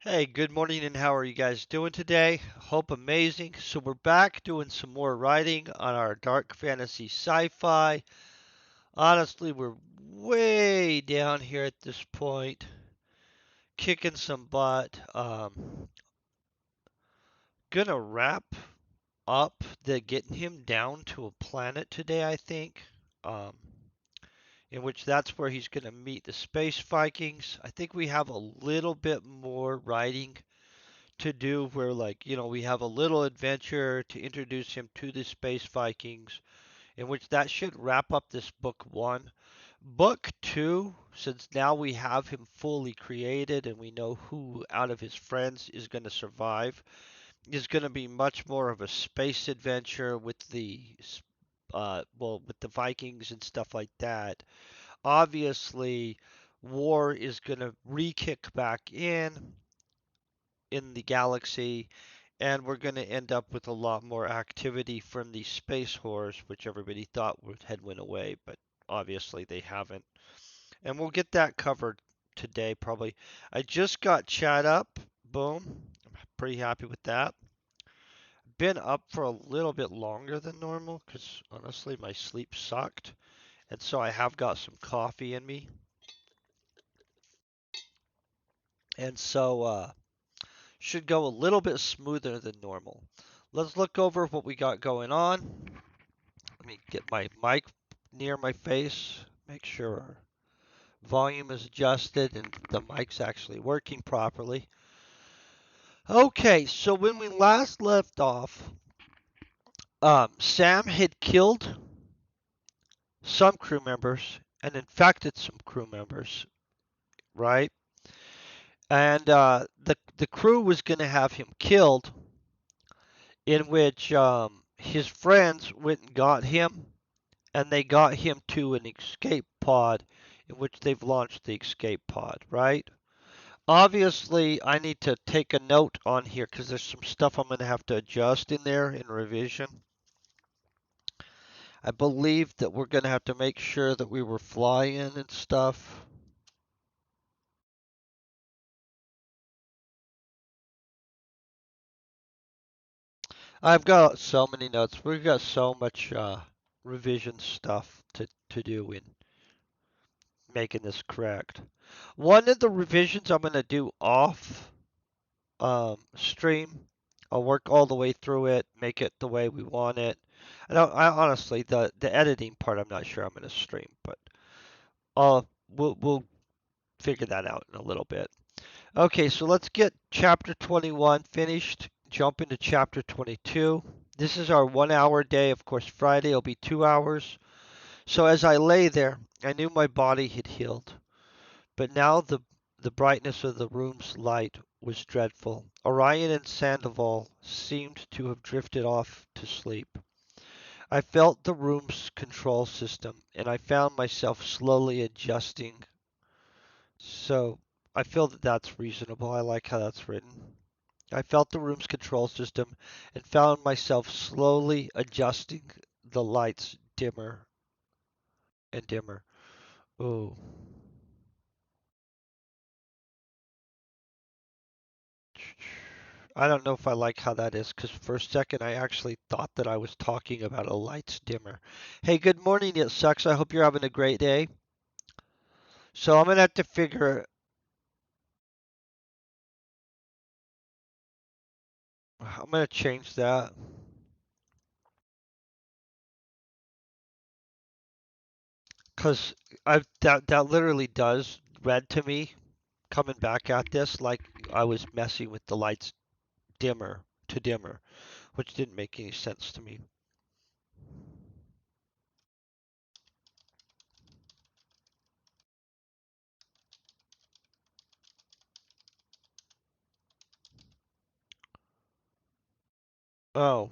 Hey, good morning, and how are you guys doing today? Hope amazing. So, we're back doing some more writing on our dark fantasy sci fi. Honestly, we're way down here at this point, kicking some butt. Gonna wrap up the getting him down to a planet today, I think. Um, in which that's where he's gonna meet the space Vikings. I think we have a little bit more writing to do where we have a little adventure to introduce him to the space Vikings, in which that should wrap up this book one. Book two, since now we have him fully created and we know who out of his friends is going to survive, is going to be much more of a space adventure with with the Vikings and stuff like that. Obviously, war is going to re-kick back in the galaxy, and we're going to end up with a lot more activity from these space horrors, which everybody thought had went away, but obviously they haven't. And we'll get that covered today, probably. I just got chat up. Boom. I'm pretty happy with that. Been up for a little bit longer than normal because honestly, my sleep sucked. And so I have got some coffee in me. And so, should go a little bit smoother than normal. Let's look over what we got going on. Let me get my mic near my face, make sure our volume is adjusted and the mic's actually working properly. Okay, so when we last left off, Sam had killed some crew members and infected some crew members, right? And the crew was going to have him killed, in which his friends went and got him, and they got him to an escape pod in which they've launched the escape pod, right? Obviously, I need to take a note on here because there's some stuff I'm going to have to adjust in there in revision. I believe that we're going to have to make sure that we were flying and stuff. I've got so many notes. We've got so much revision stuff to do in making this correct. One of the revisions I'm going to do off stream. I'll work all the way through it, make it the way we want it. I honestly, the editing part, I'm not sure I'm going to stream, but we'll figure that out in a little bit. Okay, so let's get chapter 21 finished. Jump into chapter 22. This is our 1 hour day. Of course, Friday will be 2 hours. So as I lay there, I knew my body had healed. But now the brightness of the room's light was dreadful. Orion and Sandoval seemed to have drifted off to sleep. I felt the room's control system, and I found myself slowly adjusting. So I feel that that's reasonable. I like how that's written. I felt the room's control system and found myself slowly adjusting the lights dimmer and dimmer. Ooh. I don't know if I like how that is because for a second I actually thought that I was talking about a lights dimmer. Hey, good morning, it sucks. I hope you're having a great day. So I'm gonna have to figure. I'm gonna change that because that literally does read to me coming back at this like I was messing with the lights dimmer to dimmer, which didn't make any sense to me. Oh,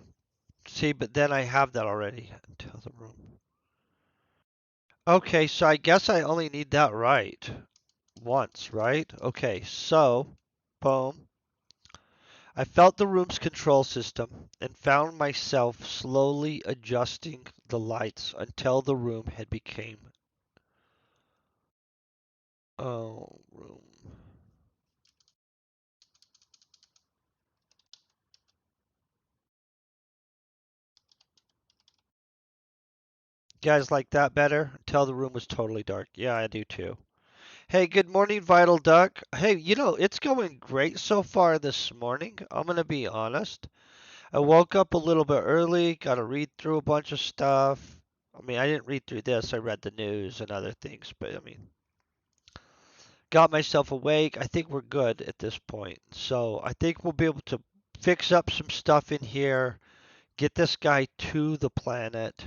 see, but then I have that already. Until the room. Okay, so I guess I only need that right once, right? Okay, so, boom. I felt the room's control system and found myself slowly adjusting the lights until the room had become. Oh, room. Guys like that better? Until the room was totally dark. Yeah, I do too. Hey, good morning, Vital Duck. Hey, it's going great so far this morning. I'm gonna be honest. I woke up a little bit early, got to read through a bunch of stuff. I mean, I didn't read through this, I read the news and other things, but I mean, got myself awake. I think we're good at this point. So I think we'll be able to fix up some stuff in here, get this guy to the planet.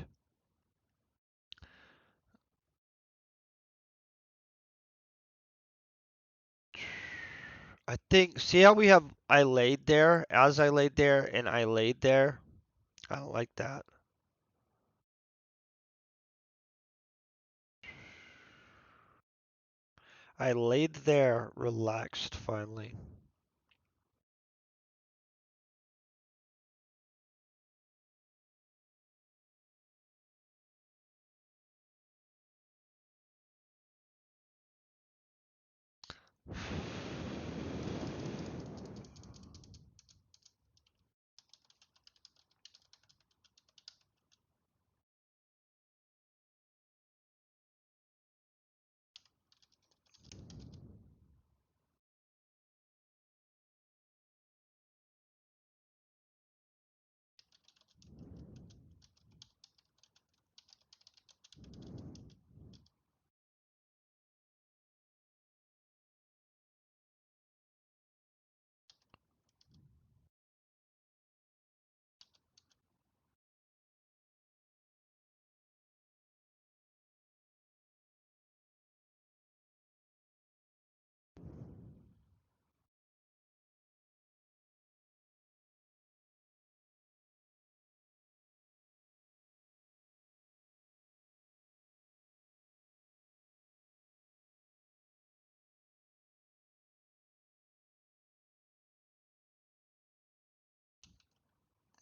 I think, see how we have I laid there, as I laid there, and I laid there? I don't like that. I laid there, relaxed finally.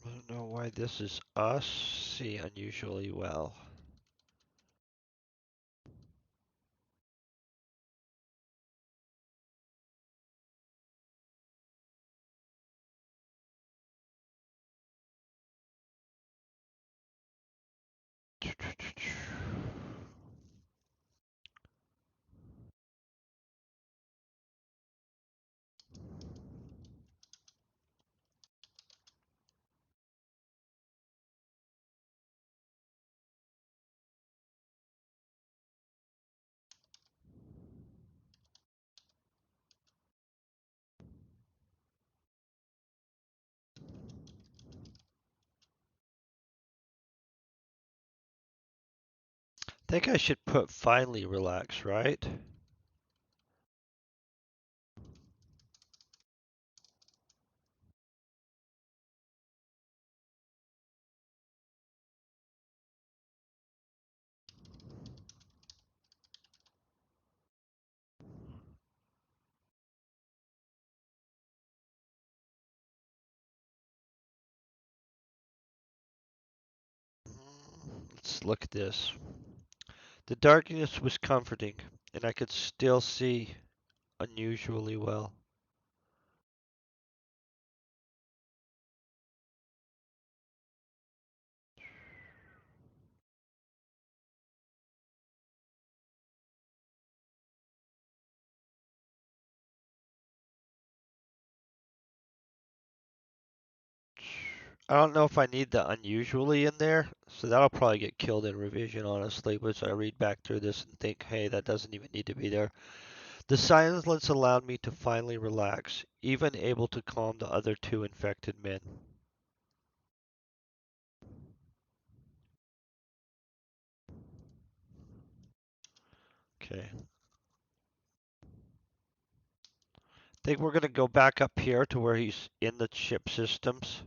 I don't know why this is us. See unusually well. Think I should put finally relax, right? Let's look at this. The darkness was comforting, and I could still see unusually well. I don't know if I need the unusually in there, so that'll probably get killed in revision, honestly. But I read back through this and think, hey, that doesn't even need to be there. The silence allowed me to finally relax, even able to calm the other two infected men. Okay. Think we're gonna go back up here to where he's in the ship systems.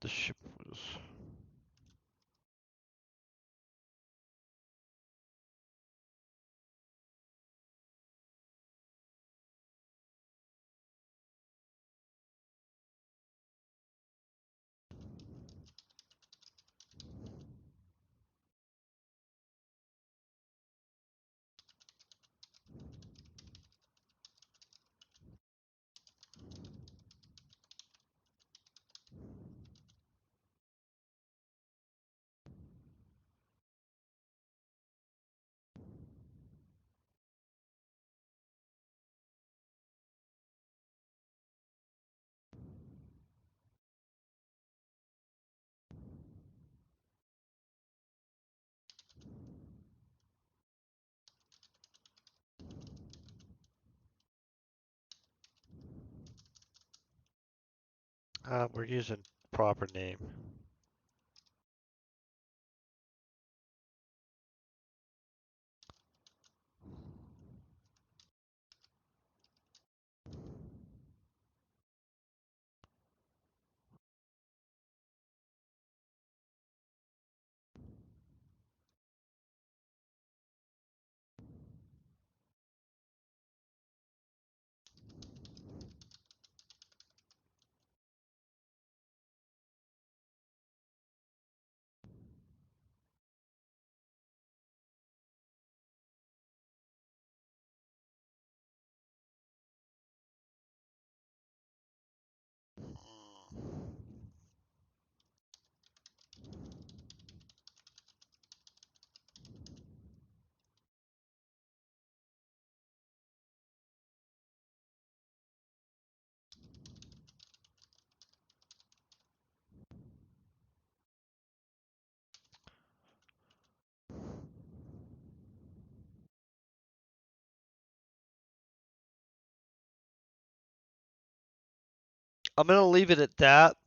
ship was. We're using proper name. I'm gonna leave it at that.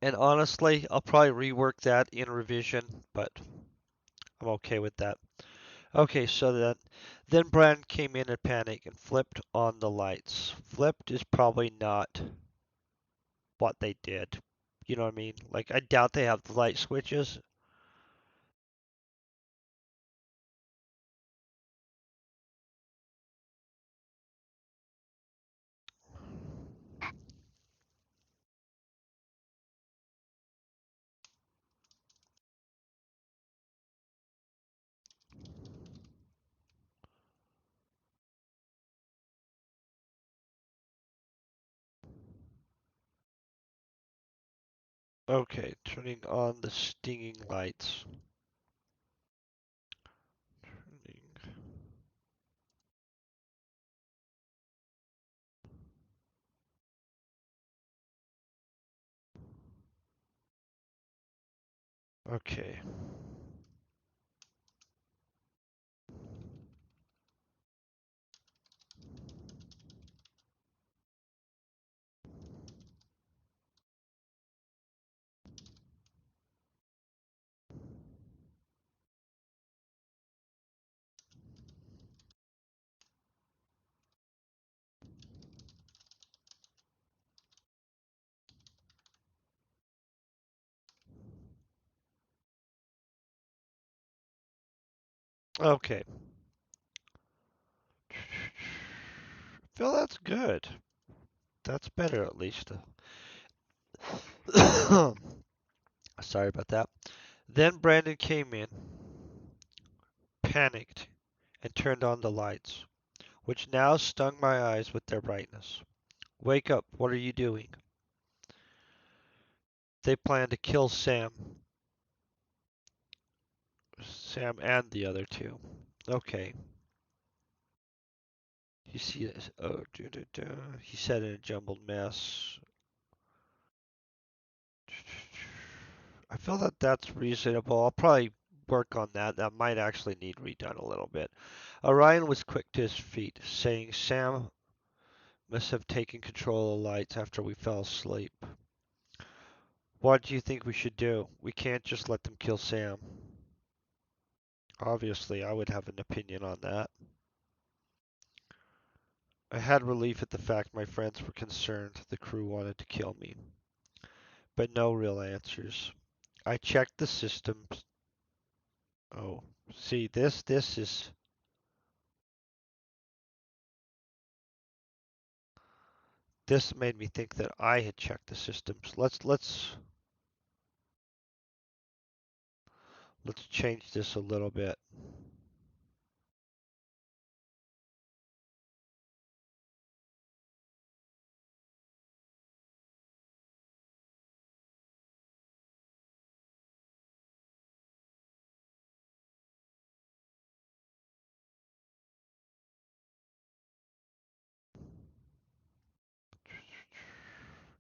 And honestly, I'll probably rework that in revision, but I'm okay with that. Okay, so then Brand came in and panicked and flipped on the lights. Flipped is probably not what they did. You know what I mean? Like, I doubt they have the light switches. Okay, turning on the stinging lights. Turning. Okay. Okay. Phil, that's good. That's better at least. Sorry about that. Then Brandon came in, panicked, and turned on the lights, which now stung my eyes with their brightness. Wake up, what are you doing? They plan to kill Sam. Sam and the other two. Okay. You see this? Oh, he said in a jumbled mess. I feel that that's reasonable. I'll probably work on that. That might actually need redone a little bit. Orion was quick to his feet, saying Sam must have taken control of the lights after we fell asleep. What do you think we should do? We can't just let them kill Sam. Obviously, I would have an opinion on that. I had relief at the fact my friends were concerned the crew wanted to kill me. but no real answers. I checked the systems. Oh, see, this made me think that I had checked the systems. Let's change this a little bit.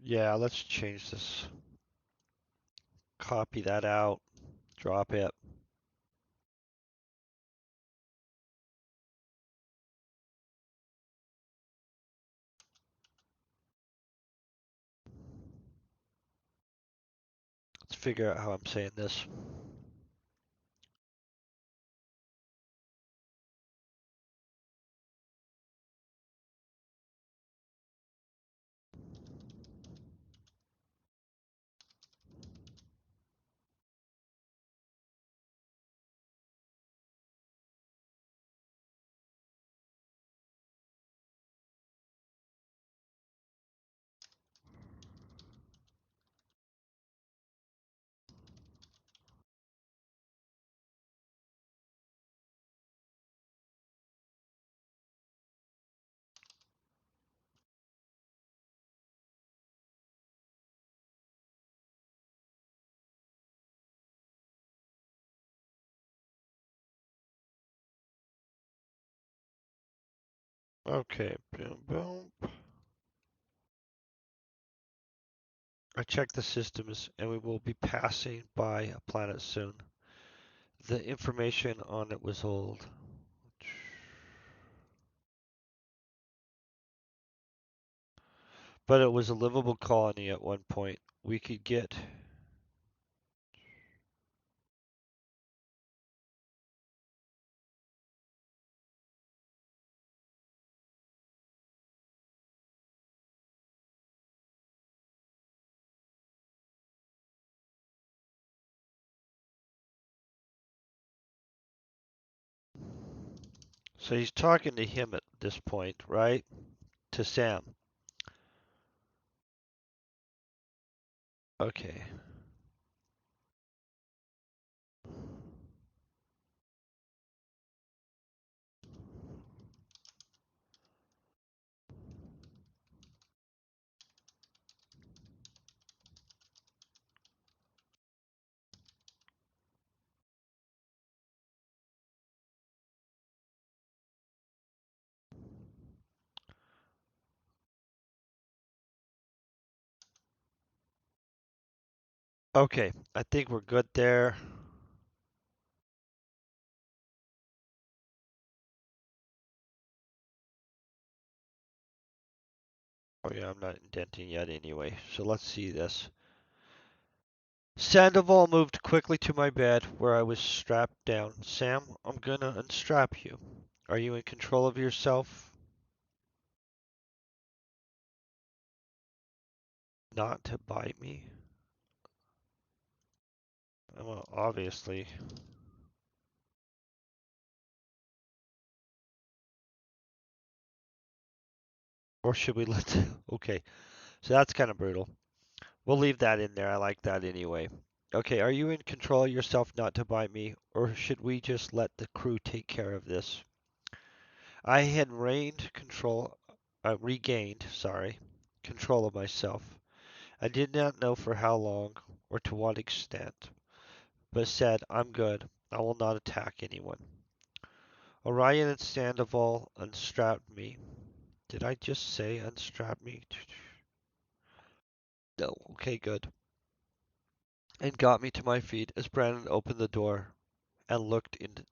Yeah, let's change this. Copy that out. Drop it. Let's figure out how I'm saying this. Okay, boom, boom. I checked the systems and we will be passing by a planet soon. The information on it was old. But it was a livable colony at one point. We could get. So he's talking to him at this point, right? To Sam. Okay. Okay, I think we're good there. Oh yeah, I'm not indenting yet anyway. So let's see this. Sandoval moved quickly to my bed where I was strapped down. Sam, I'm gonna unstrap you. Are you in control of yourself? Not to bite me? Well, obviously. Or should we let... Okay, so that's kind of brutal. We'll leave that in there. I like that anyway. Okay, are you in control of yourself not to bite me? Or should we just let the crew take care of this? I had regained, sorry, control of myself. I did not know for how long or to what extent, but said, I'm good. I will not attack anyone. Orion and Sandoval unstrapped me. Did I just say unstrap me? No. Okay, good. And got me to my feet as Brandon opened the door and looked into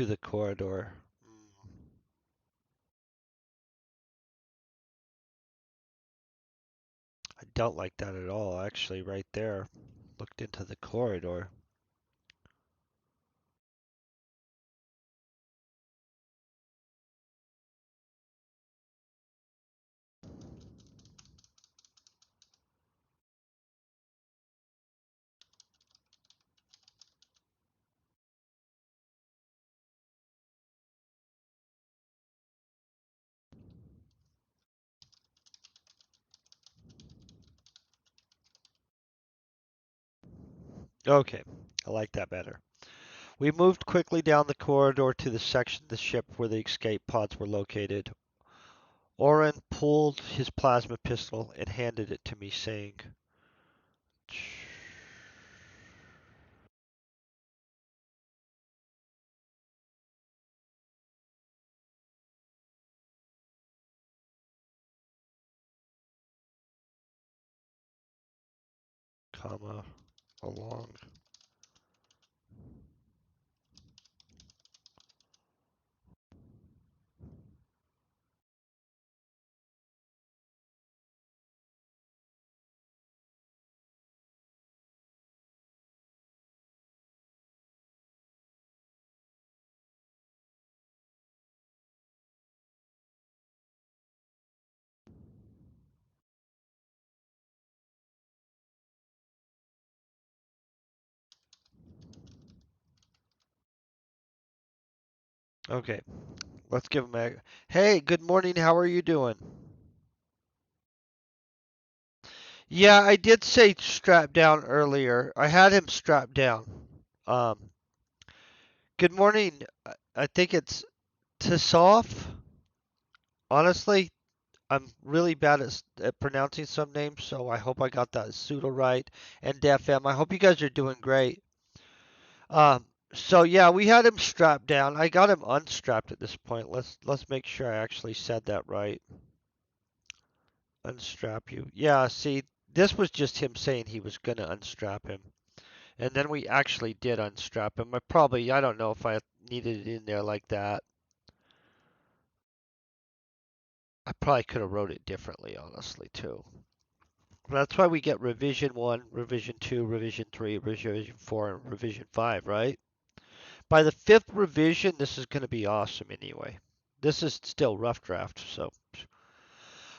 the corridor. I don't like that at all, actually, right there. Looked into the corridor. Okay, I like that better. We moved quickly down the corridor to the section of the ship where the escape pods were located. Oren pulled his plasma pistol and handed it to me, saying, comma, along. Okay, let's give him a. Hey, good morning. How are you doing? Yeah, I did say strap down earlier. I had him strapped down. Um, good morning. I think it's Tissoff. Honestly, I'm really bad at pronouncing some names, so I hope I got that pseudo right. And DFM, I hope you guys are doing great. So yeah, we had him strapped down. I got him unstrapped at this point. Let's make sure I actually said that right. Unstrap you. Yeah, see, this was just him saying he was gonna unstrap him. And then we actually did unstrap him. I don't know if I needed it in there like that. I probably could have wrote it differently, honestly, too. That's why we get revision 1, revision 2, revision 3, revision 4, and revision 5, right? By the fifth revision, this is going to be awesome anyway. This is still rough draft, so.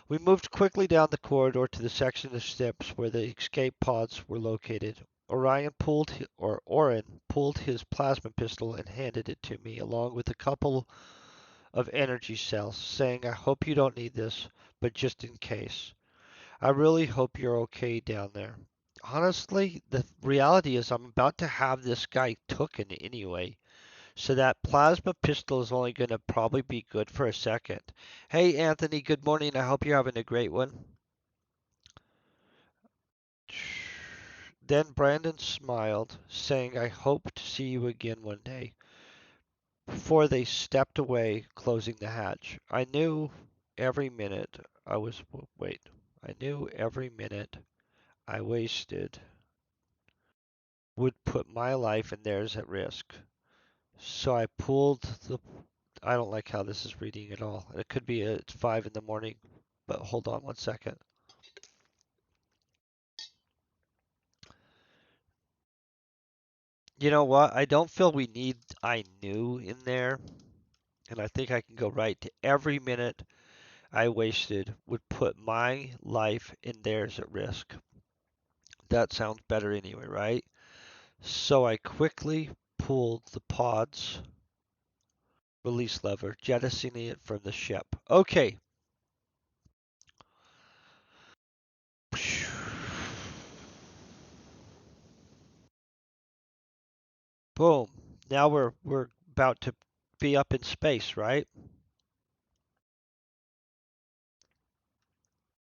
We moved quickly down the corridor to the section of steps where the escape pods were located. Oren pulled his plasma pistol and handed it to me, along with a couple of energy cells, saying, I hope you don't need this, but just in case. I really hope you're okay down there. Honestly, the reality is I'm about to have this guy tooken anyway. So that plasma pistol is only going to probably be good for a second. Hey, Anthony, good morning. I hope you're having a great one. Then Brandon smiled, saying, I hope to see you again one day. Before they stepped away, closing the hatch. Every minute wait. I knew every minute I wasted would put my life and theirs at risk. So I pulled the. I don't like how this is reading at all. It could be it's 5 in the morning, but hold on one second. You know what? I don't feel we need I knew in there, and I think I can go right to every minute I wasted would put my life and theirs at risk. That sounds better anyway, right? So I quickly pulled the pod's release lever, jettisoning it from the ship. Okay. Boom. Now we're about to be up in space, right?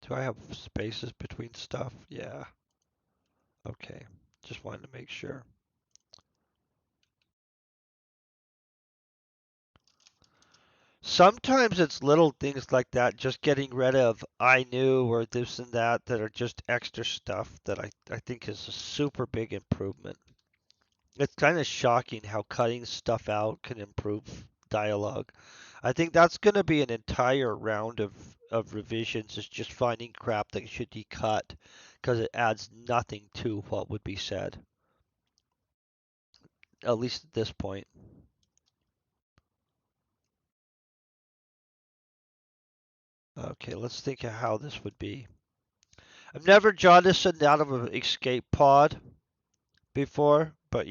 Do I have spaces between stuff? Yeah. Okay. Just wanted to make sure. Sometimes it's little things like that, just getting rid of I knew or this and that are just extra stuff that I think is a super big improvement. It's kind of shocking how cutting stuff out can improve dialogue. I think that's going to be an entire round of revisions, is just finding crap that should be cut because it adds nothing to what would be said, at least at this point. Okay, let's think of how this would be. I've never jettisoned out of an escape pod before, but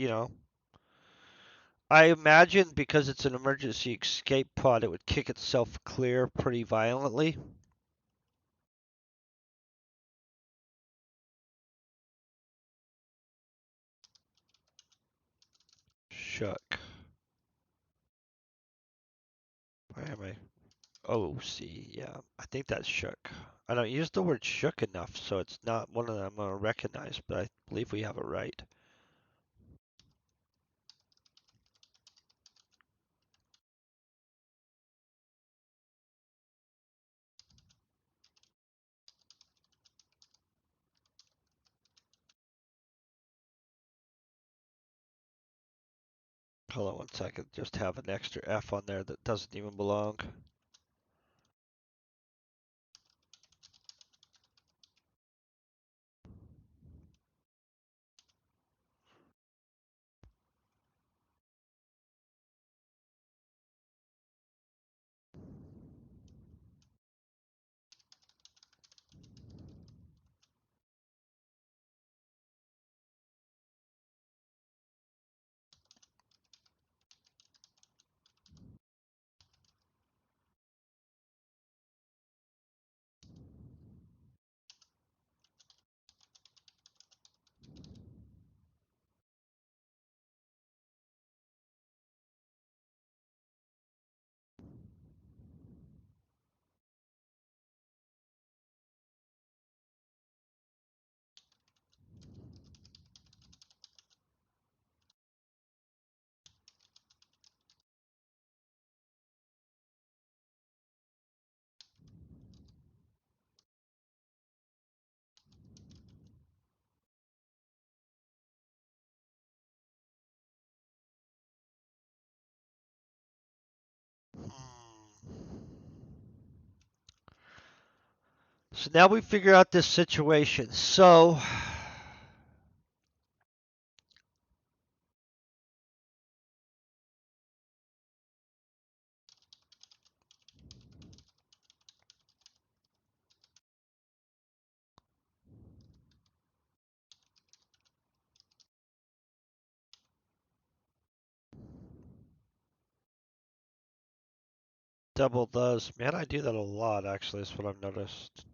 I imagine because it's an emergency escape pod, it would kick itself clear pretty violently. Shook. Why am I? Oh, see, yeah. I think that's shook. I don't use the word shook enough, so it's not one of them I'm going to recognize, but I believe we have it right. Hold on one second. Just have an extra F on there that doesn't even belong. So now we figure out this situation. So double does. Man, I do that a lot, actually, is what I've noticed.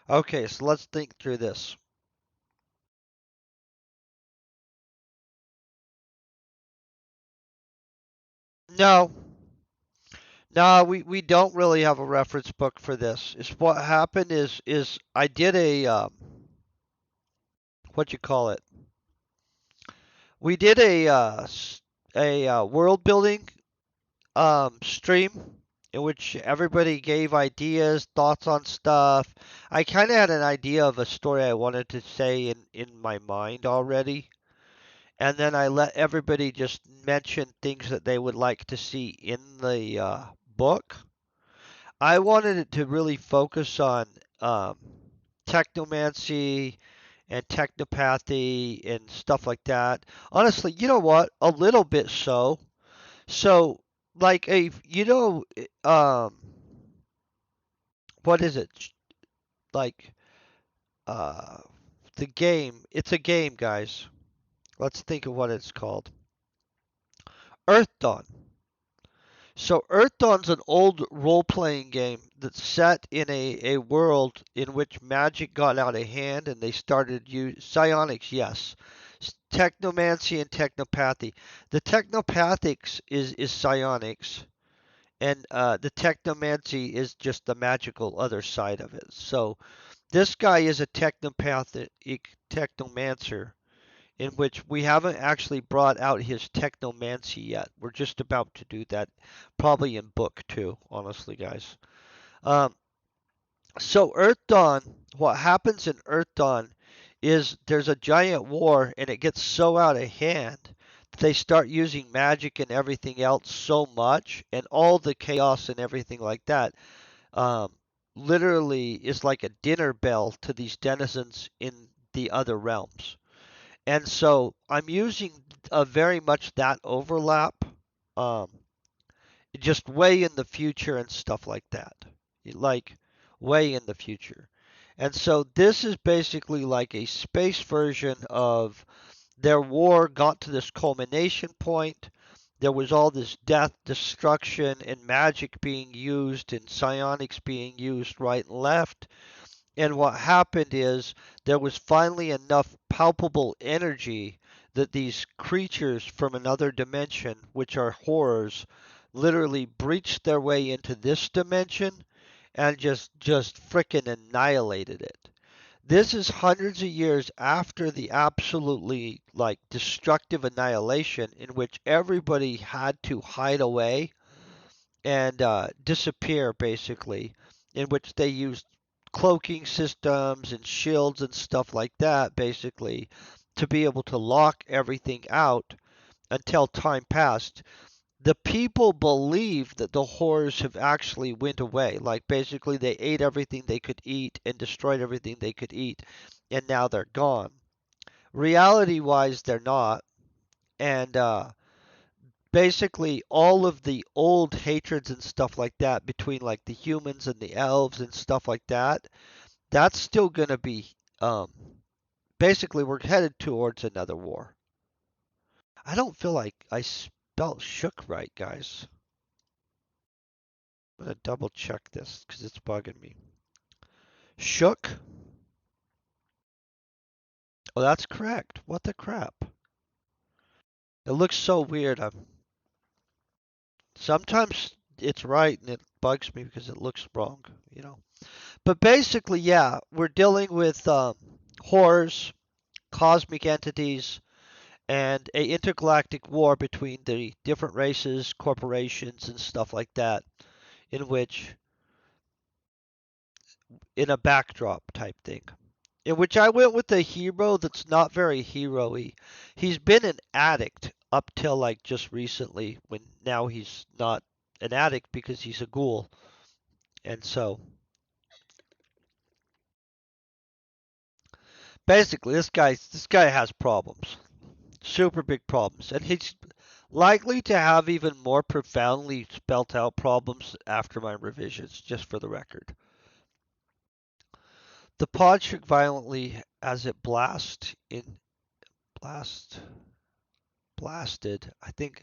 Okay, so let's think through this. No, no, we don't really have a reference book for this. Is what happened is I did a what you call it? We did a world building stream in which everybody gave ideas, thoughts on stuff. I kind of had an idea of a story I wanted to say in my mind already, and then I let everybody just mention things that they would like to see in the book. I wanted it to really focus on um, technomancy and technopathy and stuff like that. Honestly, you know what? A little bit so. So, like a what is it? Like uh, the game. It's a game, guys. Let's think of what it's called. Earth Dawn. So Earth Dawn's an old role-playing game that's set in a world in which magic got out of hand and they started use psionics, yes. Technomancy and technopathy. The technopathics is psionics, and the technomancy is just the magical other side of it. So this guy is a technopathic technomancer in which we haven't actually brought out his technomancy yet. We're just about to do that, probably in book two, honestly, guys. Um, so Earth Dawn, what happens in Earth Dawn is there's a giant war and it gets so out of hand that they start using magic and everything else so much, and all the chaos and everything like that um, literally is like a dinner bell to these denizens in the other realms. And so I'm using very much that overlap, um, just way in the future and stuff like that. Like way in the future. And so this is basically like a space version of their war got to this culmination point. there was all this death, destruction, and magic being used, and psionics being used right and left. And what happened is there was finally enough palpable energy that these creatures from another dimension, which are horrors, literally breached their way into this dimension and just frickin' annihilated it. This is hundreds of years after the absolutely like destructive annihilation in which everybody had to hide away and disappear basically, in which they used cloaking systems and shields and stuff like that basically to be able to lock everything out until time passed. The people believe that the horrors have actually went away. Like basically they ate everything they could eat and destroyed everything they could eat and now they're gone. Reality wise they're not. And basically all of the old hatreds and stuff like that between like the humans and the elves and stuff like that, that's still going to be um basically we're headed towards another war. I don't feel like I spelled shook right, guys. I'm going to double check this cuz it's bugging me. Shook? Oh, that's correct. What the crap? It looks so weird. I'm sometimes it's right and it bugs me because it looks wrong, you know. But basically, yeah, we're dealing with horrors, cosmic entities, and a intergalactic war between the different races, corporations, and stuff like that, in which, in a backdrop type thing, in which I went with a hero that's not very hero-y. He's been an addict up till like just recently, when now he's not an addict because he's a ghoul. And so, basically, this guy has problems. Super big problems. And he's likely to have even more profoundly spelt out problems after my revisions, just for the record. The pod shook violently as it blast blasted, I think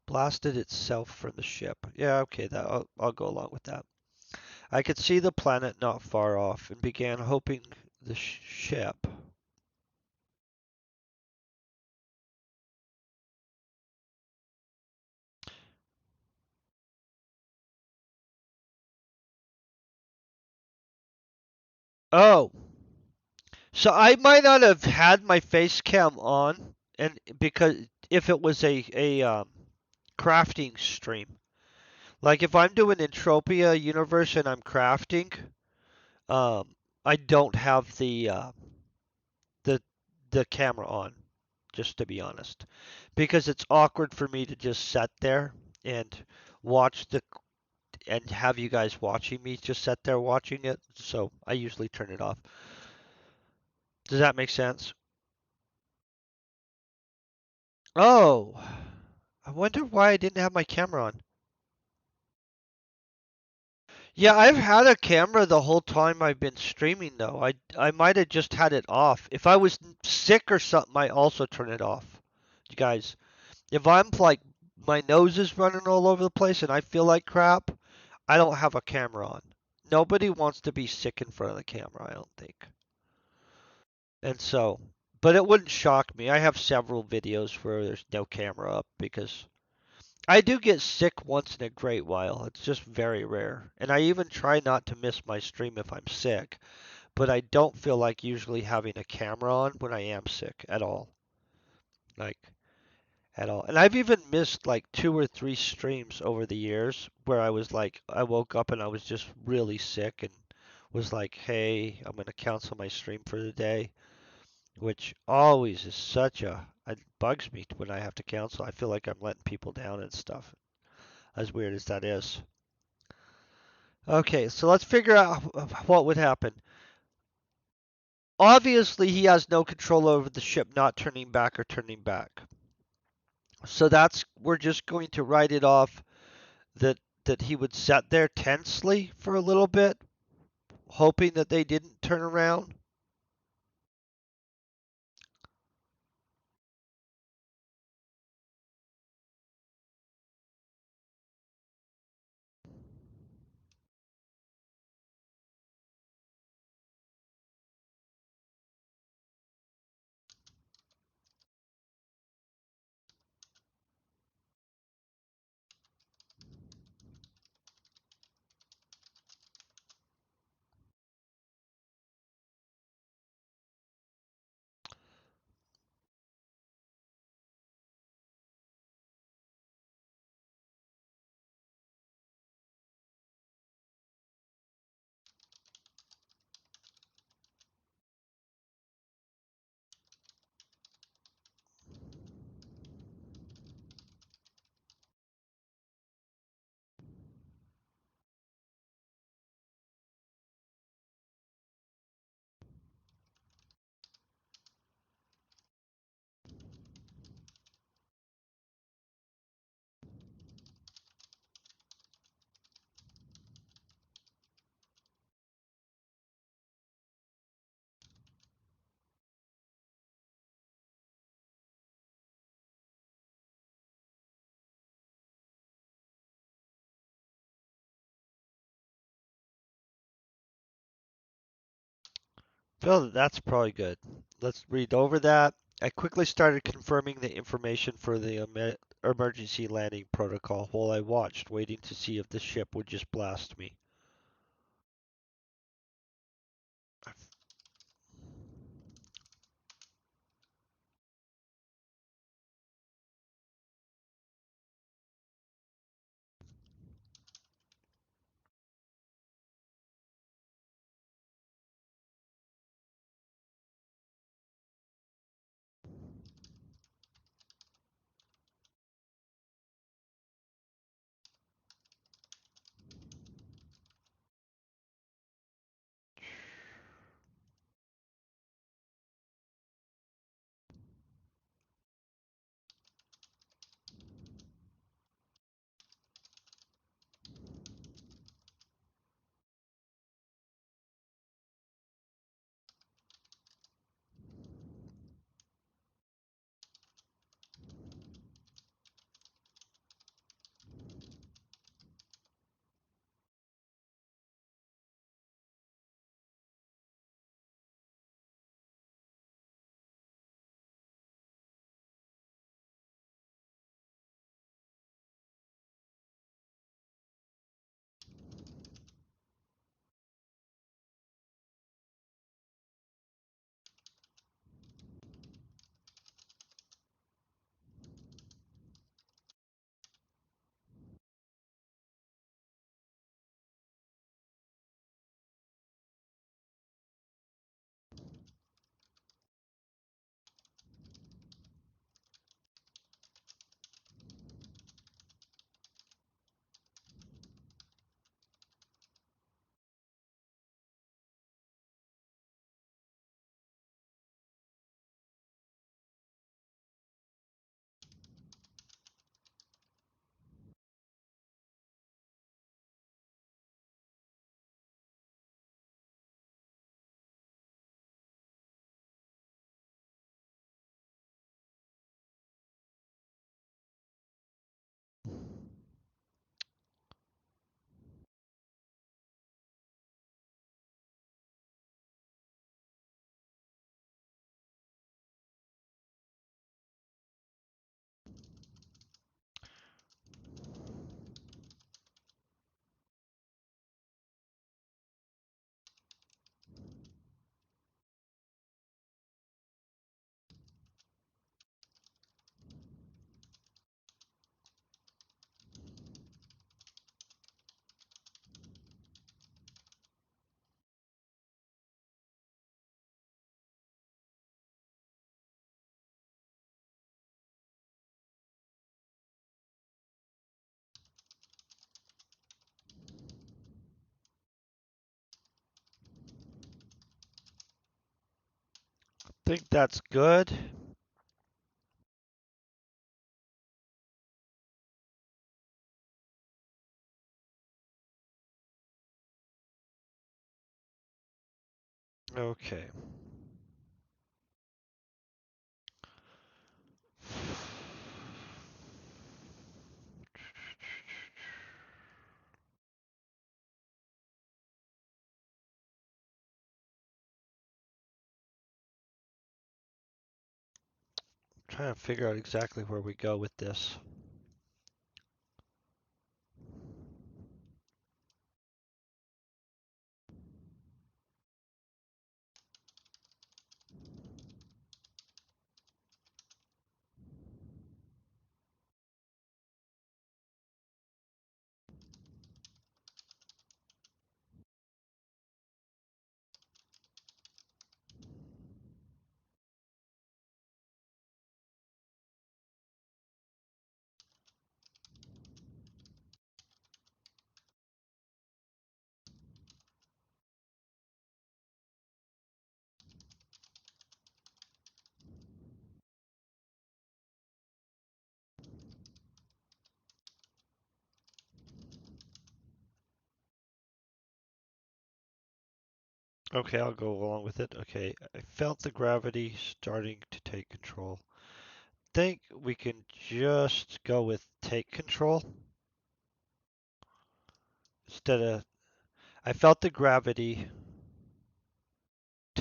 blasted itself from the ship. Yeah, okay, that I'll go along with that. I could see the planet not far off and began hoping the ship. Oh, so I might not have had my face cam on, and because if it was a crafting stream, like if I'm doing Entropia universe and I'm crafting, um, I don't have the the camera on, just to be honest, because it's awkward for me to just sit there and watch the and have you guys watching me just sit there watching it. So I usually turn it off. Does that make sense? Oh, I wonder why I didn't have my camera on. Yeah, I've had a camera the whole time I've been streaming though. I might have just had it off. If I was sick or something, I also turn it off. You guys, if I'm like my nose is running all over the place and I feel like crap, I don't have a camera on. Nobody wants to be sick in front of the camera, I don't think. And so, but it wouldn't shock me. I have several videos where there's no camera up because I do get sick once in a great while. It's just very rare. And I even try not to miss my stream if I'm sick, but I don't feel like usually having a camera on when I am sick at all. Like, at all. And I've even missed like 2 or 3 streams over the years where I was like, I woke up and I was just really sick and was like, hey, I'm going to cancel my stream for the day, which always is such a, it bugs me when I have to cancel. I feel like I'm letting people down and stuff, as weird as that is. Okay, so let's figure out what would happen. Obviously, he has no control over the ship not turning back or turning back. So we're just going to write it off that he would sit there tensely for a little bit, hoping that they didn't turn around. Well, that's probably good. Let's read over that. I quickly started confirming the information for the emergency landing protocol while I watched, waiting to see if the ship would just blast me. Think that's good. Okay. Trying to figure out exactly where we go with this. Okay, I'll go along with it. Okay, I felt the gravity starting to take control. Think we can just go with take control instead of I felt the gravity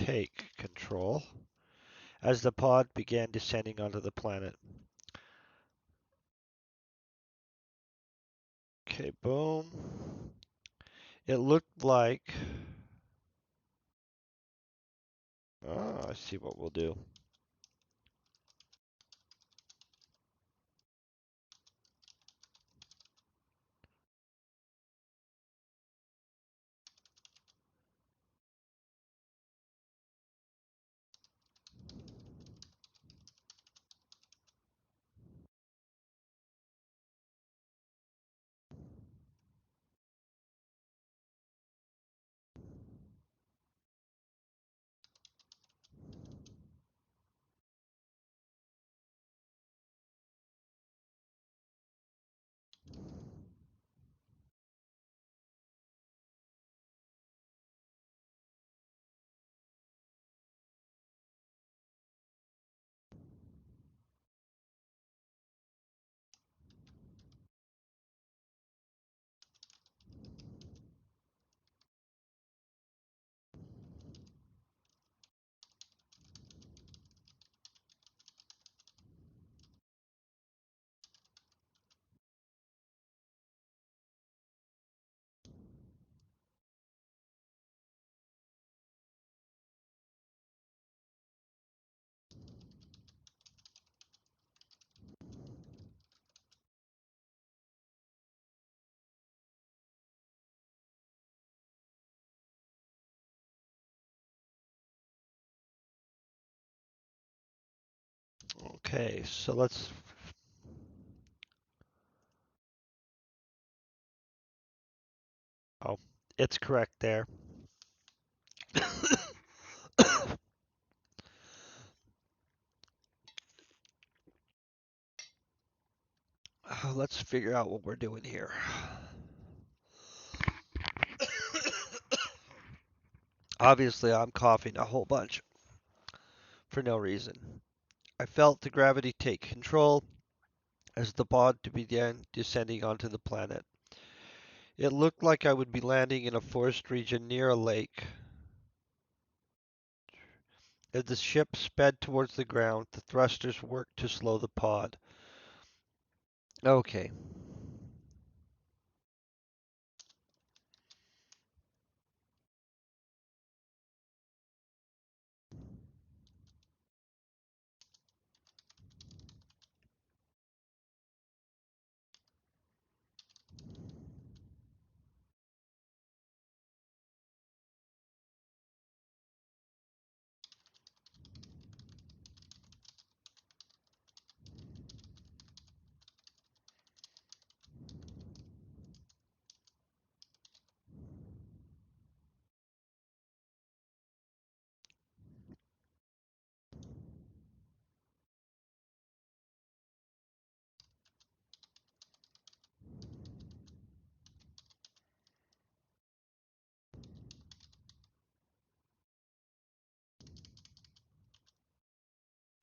take control as the pod began descending onto the planet. Okay, boom. It looked like... Oh, I see what we'll do. Okay, so let's... Oh, it's correct there. Let's figure out what we're doing here. Obviously, I'm coughing a whole bunch for no reason. I felt the gravity take control as the pod began descending onto the planet. It looked like I would be landing in a forest region near a lake. As the ship sped towards the ground, the thrusters worked to slow the pod. Okay.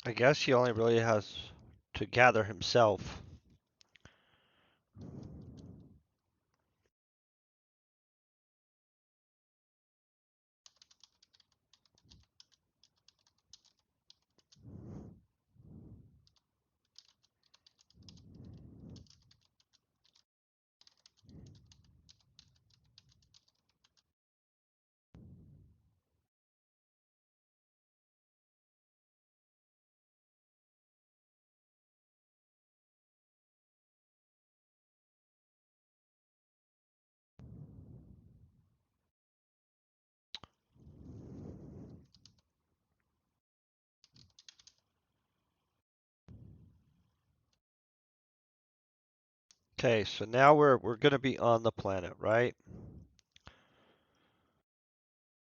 I guess he only really has to gather himself. Okay, so now we're going to be on the planet, right?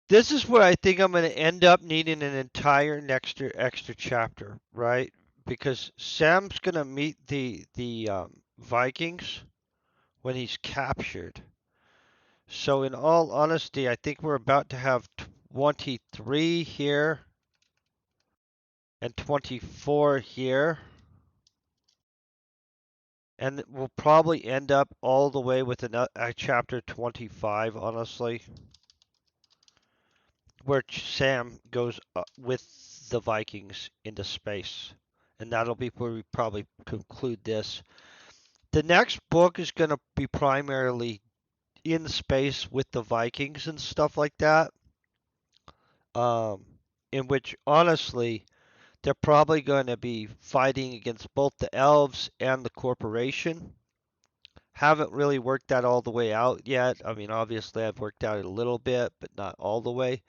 This is where I think I'm going to end up needing an entire extra chapter, right? Because Sam's going to meet the Vikings when he's captured. So in all honesty, I think we're about to have 23 here and 24 here. And we'll probably end up all the way with a chapter 25, honestly. where Sam goes with the Vikings into space, and that'll be where we probably conclude this. The next book is going to be primarily in space with the Vikings and stuff like that. Um, in which honestly, they're probably going to be fighting against both the elves and the corporation. Haven't really worked that all the way out yet. I mean, obviously, I've worked out a little bit, but not all the way.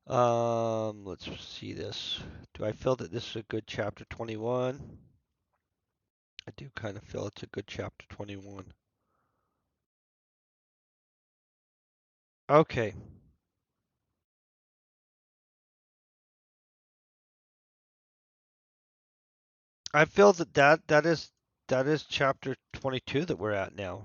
Let's see this. Do I feel that this is a good chapter 21? I do kind of feel it's a good chapter 21. Okay. I feel that that is chapter 22 that we're at now.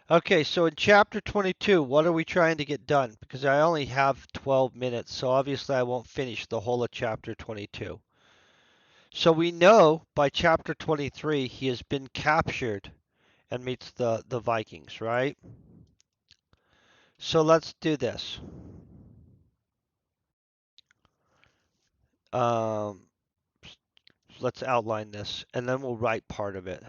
Okay, so in chapter 22, what are we trying to get done? Because I only have 12 minutes, so obviously I won't finish the whole of chapter 22. So we know by chapter 23 he has been captured and meets the Vikings, right? So let's do this. Um, let's outline this, and then we'll write part of it.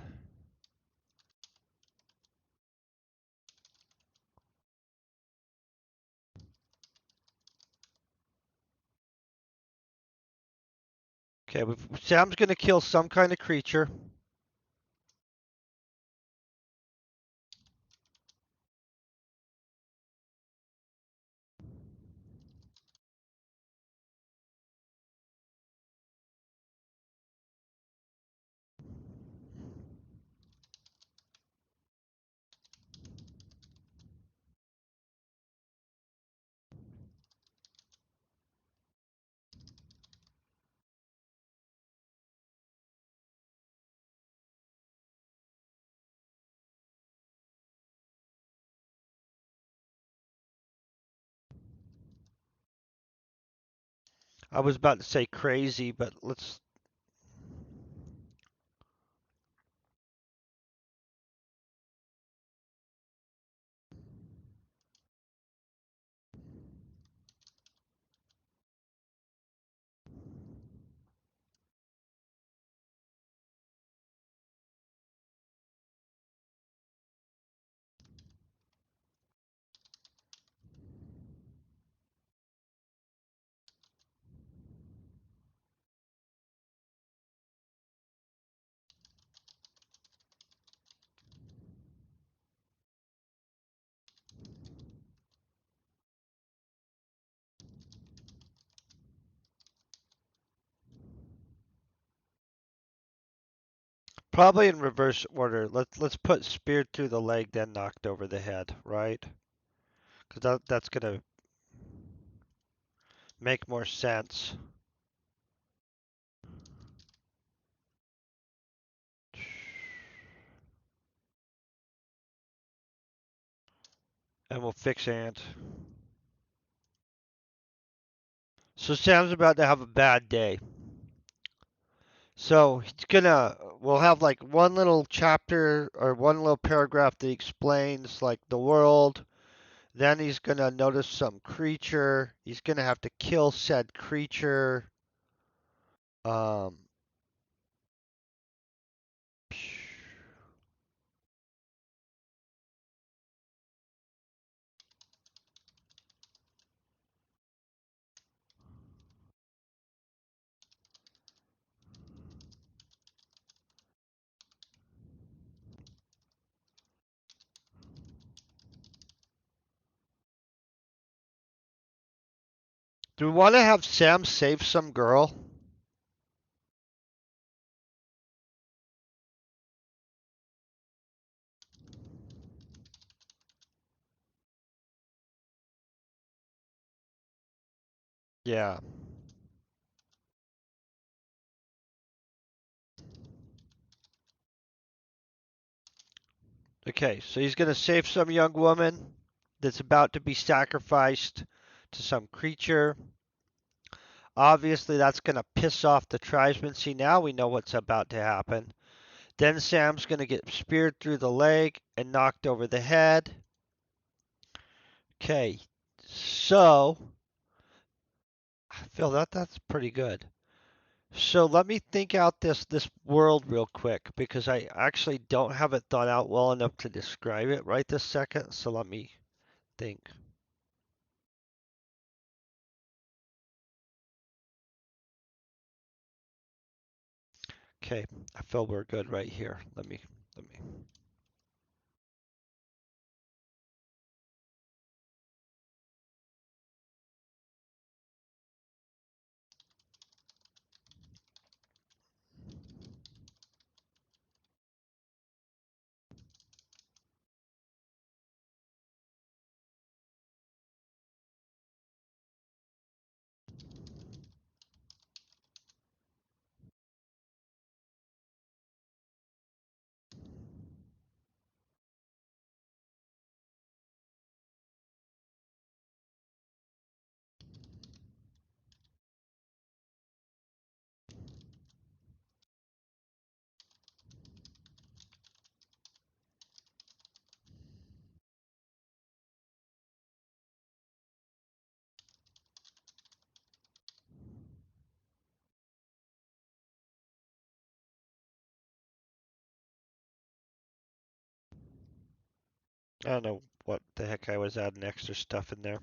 Okay, Sam's going to kill some kind of creature. I was about to say crazy, but let's. Probably in reverse order. Let's put speared through the leg, then knocked over the head, right? Because that's gonna make more sense. And we'll fix Ant. So Sam's about to have a bad day. So we'll have like one little chapter or one little paragraph that explains like the world. Then he's gonna notice some creature. He's gonna have to kill said creature. Um, do we want to have Sam save some girl? Yeah. Okay, so he's gonna save some young woman that's about to be sacrificed to some creature. Obviously, that's going to piss off the tribesmen. See, now we know what's about to happen. Then Sam's going to get speared through the leg and knocked over the head. Okay, so Phil, that's pretty good. So let me think out this world real quick because I actually don't have it thought out well enough to describe it right this second. So let me think. Okay, I feel we're good right here. Let me. I don't know what the heck I was adding extra stuff in there.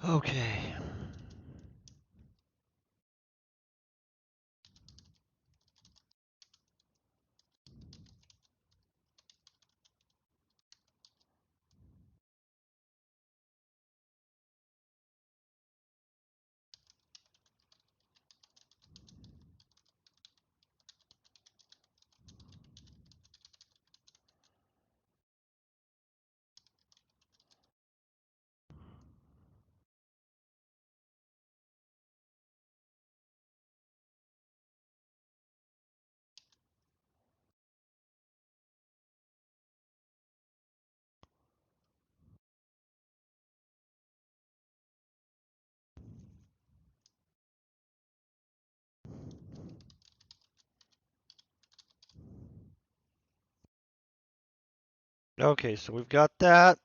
Okay. Okay, so we've got that.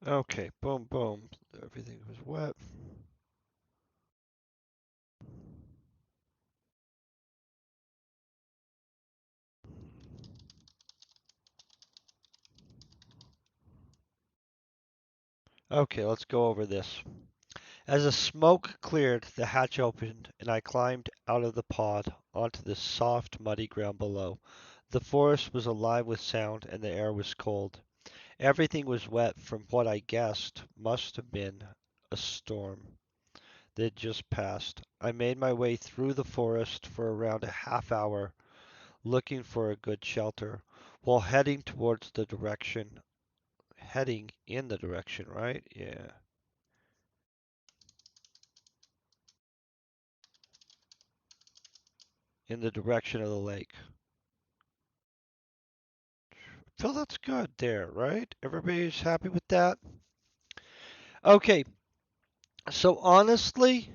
Okay, boom, boom. Everything was wet. Okay, let's go over this. As the smoke cleared, the hatch opened, and I climbed out of the pod onto the soft, muddy ground below. The forest was alive with sound, and the air was cold. Everything was wet from what I guessed must have been a storm that had just passed. I made my way through the forest for around a half hour, looking for a good shelter, while heading in the direction, right? Yeah. in the direction of the lake. Phil, that's good there, right? Everybody's happy with that? Okay, so honestly,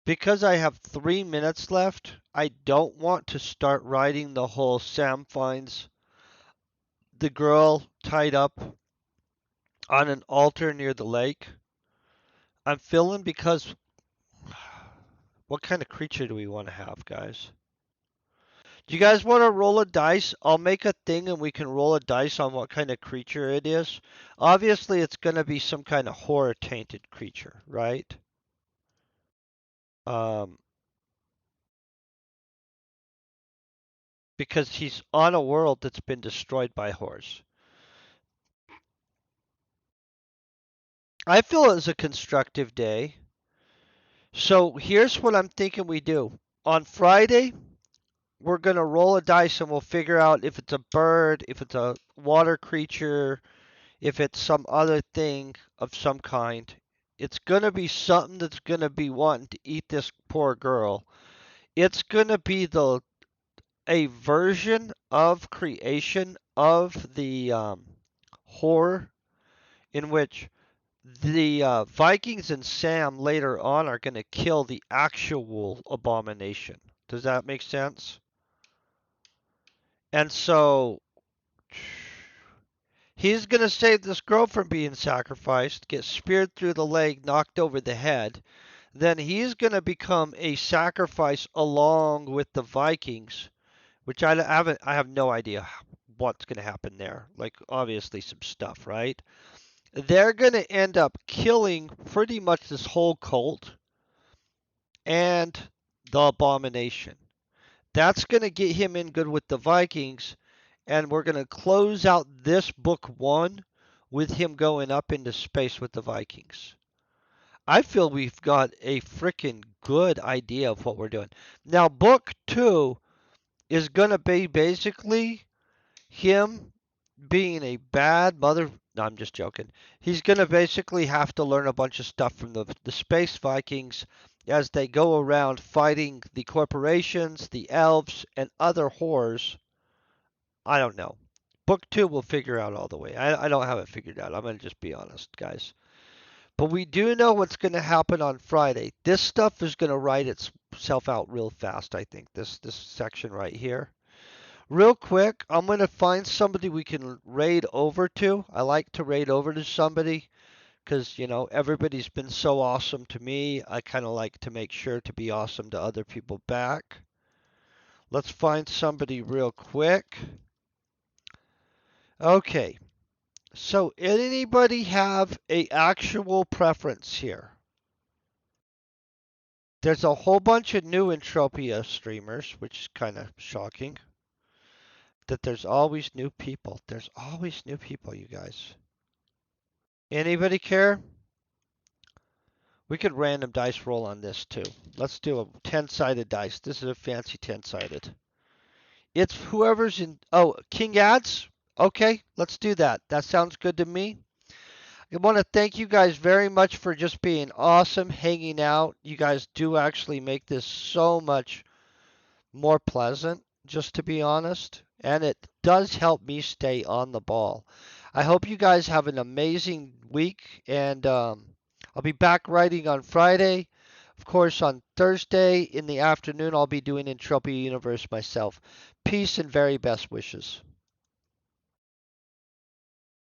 because I have 3 minutes left, I don't want to start writing the whole Sam finds the girl tied up on an altar near the lake. I'm feeling because what kind of creature do we want to have, guys? Do you guys want to roll a dice? I'll make a thing and we can roll a dice on what kind of creature it is. Obviously, it's going to be some kind of horror tainted creature, right? Um, because he's on a world that's been destroyed by horrors. I feel it was a constructive day. So here's what I'm thinking we do. On Friday, we're going to roll a dice and we'll figure out if it's a bird, if it's a water creature, if it's some other thing of some kind. It's going to be something that's going to be wanting to eat this poor girl. It's going to be a version of creation of the horror in which the Vikings and Sam later on are going to kill the actual abomination. Does that make sense? And so he's going to save this girl from being sacrificed, get speared through the leg, knocked over the head. Then he's going to become a sacrifice along with the Vikings, which I have no idea what's going to happen there. Like obviously some stuff, right? They're going to end up killing pretty much this whole cult and the abomination. That's going to get him in good with the Vikings, and we're going to close out this book one with him going up into space with the Vikings. I feel we've got a freaking good idea of what we're doing. Now, book two is going to be basically him being a bad mother. No, I'm just joking. He's going to basically have to learn a bunch of stuff from the space Vikings as they go around fighting the corporations, the elves, and other horrors. I don't know. Book two will figure out all the way. I don't have it figured out. I'm going to just be honest, guys. But we do know what's going to happen on Friday. This stuff is going to write itself out real fast, I think, this section right here. Real quick, I'm going to find somebody we can raid over to. I like to raid over to somebody because, you know, everybody's been so awesome to me. I kind of like to make sure to be awesome to other people back. Let's find somebody real quick. Okay, so anybody have a actual preference here? There's a whole bunch of new Entropia streamers, which is kind of shocking. That there's always new people. There's always new people, you guys. Anybody care? We could random dice roll on this too. Let's do a 10-sided dice. This is a fancy 10-sided. It's whoever's in. Oh, King Ads? Okay, let's do that. That sounds good to me. I want to thank you guys very much for just being awesome, hanging out. You guys do actually make this so much more pleasant, just to be honest. And it does help me stay on the ball. I hope you guys have an amazing week. And I'll be back writing on Friday. Of course, on Thursday in the afternoon, I'll be doing Entropia Universe myself. Peace and very best wishes.